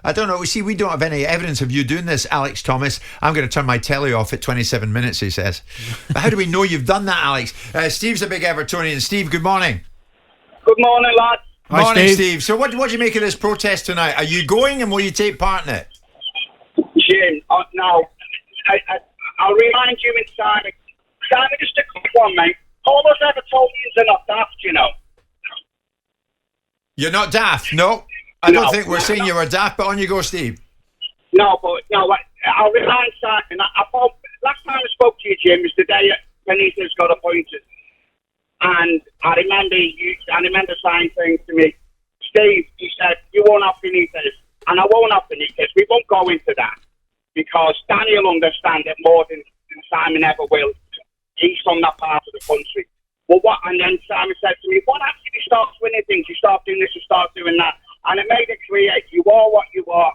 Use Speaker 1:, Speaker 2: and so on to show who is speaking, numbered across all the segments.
Speaker 1: I don't know. See, we don't have any evidence of you doing this, Alex Thomas. I'm going to turn my telly off at 27 minutes, he says. But how do we know you've done that, Alex? Steve's a big Evertonian. Steve, good morning.
Speaker 2: Good morning, lads.
Speaker 1: Hi, morning, Steve. So what do you make of this protest tonight? Are you going and will you take part in it?
Speaker 2: Jim, no. I'll remind you in Simon. Simon, just a quick one, mate. All those Evertonians are not daft, you know.
Speaker 1: You're not daft, no? I don't think we're saying you were daft, but on you go, Steve.
Speaker 2: No, I'll remind Simon. I thought, last time I spoke to you, Jim, was the day Benítez got appointed. And I remember Simon saying to me, Steve, he said, you won't have Benítez. And I won't have Benítez. We won't go into that. Because Danny will understand it more than Simon ever will. He's from that part of the country. Well, and then Simon said to me, what happens if you start winning things? You start doing this, you start doing that. And it made it clear, you are what you are.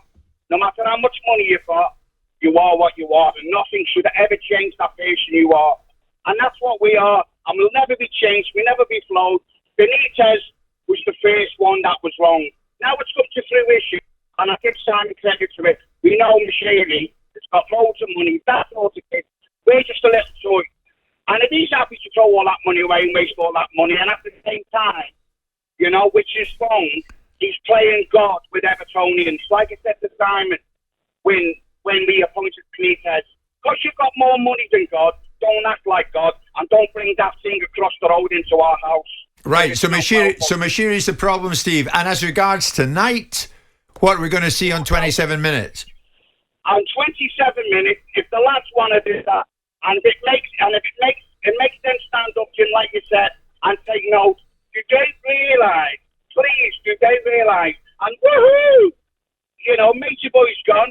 Speaker 2: No matter how much money you've got, you are what you are. And nothing should ever change that person you are. And that's what we are. And we'll never be changed. We'll never be flawed. Benítez was the first one that was wrong. Now it's come to fruition. And I give Simon credit to it. We know Mashiri has got loads of money. That's all the kids. We're just a little toy. And if he's happy to throw all that money away and waste all that money, and at the same time, you know, which is wrong, he's playing God with Evertonians. Like I said to Simon, when we appointed Benítez, because you've got more money than God, don't act like God, and don't bring that thing across the road into our house.
Speaker 1: Right, so Mashiri's the problem, Steve. And as regards tonight, what are we going to see on 27 minutes?
Speaker 2: On 27 minutes, if the lads want to do that, and if it makes them stand up, Jim, like you said, and take note, do they realise, please, do they realise, and woohoo, you know, Major Boy's gone,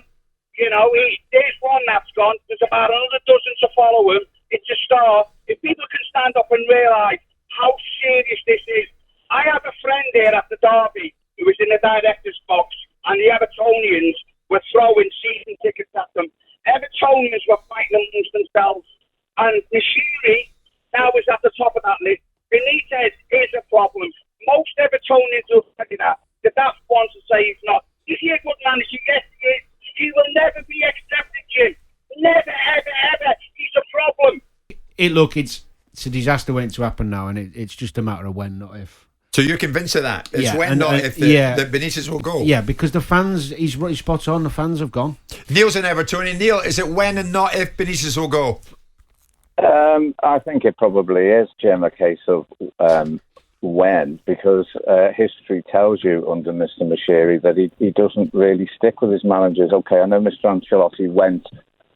Speaker 2: you know, there's one that's gone, there's about another dozen to follow him, it's a start. If people can stand up and realise how serious this is. I have a friend here at the Derby who was in the director's box, and the Evertonians were throwing season tickets at them. Evertonians were fighting amongst themselves. And Mashiri now is at the top of that list. Benítez is a problem. Most Evertonians will say that. The daft ones will say he's not. Is he a good manager? Yes, he is. He will never be accepted, Jim. Never, ever, ever. He's a problem.
Speaker 3: It's a disaster waiting to happen now, and it's just a matter of when, not if.
Speaker 1: So you're convinced of that? It's when, not if, that Benítez will go?
Speaker 3: Yeah, because the fans, he's spot on, the fans have gone.
Speaker 1: Neil's an Evertonian. Neil, is it when and not if Benítez will go?
Speaker 4: I think it probably is, Jim, a case of when, because history tells you under Mr. Mashiri that he doesn't really stick with his managers. Okay, I know Mr. Ancelotti went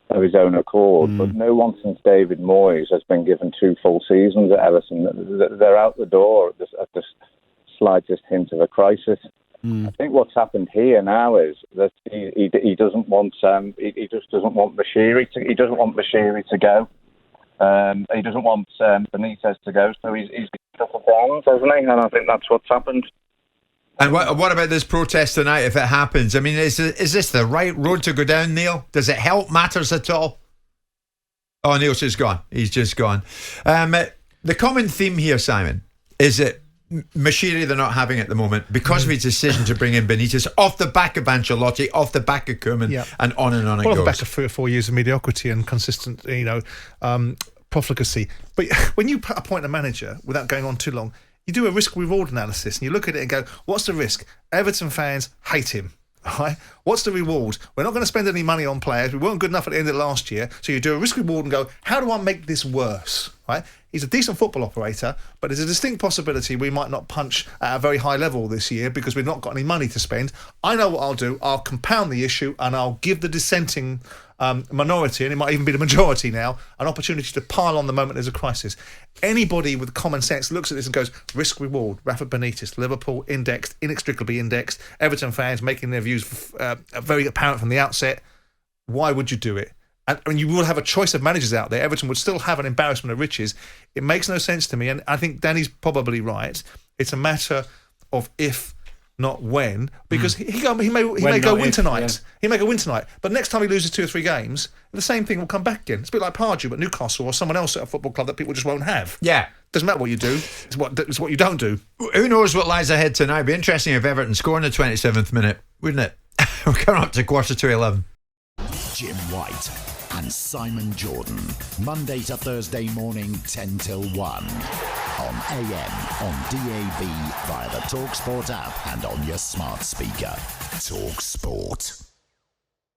Speaker 4: of his own accord, but no one since David Moyes has been given 2 full seasons at Everton. They're out the door at the slightest hint of a crisis. I think what's happened here now is that he doesn't want he just doesn't want Mashiri to go. He doesn't want Benítez to go, so he's got the balance, hasn't he? And I think that's what's happened.
Speaker 1: And what about this protest tonight, if it happens? I mean, is this the right road to go down, Neil? Does it help matters at all? Oh, Neil's just gone. He's just gone. The common theme here, Simon, is that Mashiri they're not having at the moment because of his decision to bring in Benítez off the back of Ancelotti, off the back of Koeman, and on it goes.
Speaker 5: Off the back of 3 or 4 years of mediocrity and consistent, profligacy. But when you appoint a manager without going on too long, you do a risk-reward analysis and you look at it and go, what's the risk? Everton fans hate him. Right? What's the reward? We're not going to spend any money on players. We weren't good enough at the end of last year. So you do a risk-reward and go, how do I make this worse? Right? He's a decent football operator, but there's a distinct possibility we might not punch at a very high level this year because we've not got any money to spend. I know what I'll do. I'll compound the issue and I'll give the dissenting minority, and it might even be the majority now, an opportunity to pile on the moment there's a crisis. Anybody with common sense looks at this and goes, risk-reward, Rafa Benítez, Liverpool indexed, inextricably indexed, Everton fans making their views very apparent from the outset. Why would you do it? And you will have a choice of managers out there. Everton would still have an embarrassment of riches. It makes no sense to me, and I think Danny's probably right. It's a matter of if, not when, because he may go win tonight. Yeah. He may go win tonight, but next time he loses 2 or 3 games, the same thing will come back again. It's a bit like Pardew at Newcastle or someone else at a football club that people just won't have.
Speaker 1: Yeah.
Speaker 5: Doesn't matter what you do, it's what you don't do.
Speaker 1: Who knows what lies ahead tonight? It'd be interesting if Everton score in the 27th minute, wouldn't it? We're coming up to 11:15.
Speaker 6: Jim White and Simon Jordan. Monday to Thursday morning, 10 till 1. On AM, on DAB, via the talkSPORT app and on your smart speaker. talkSPORT.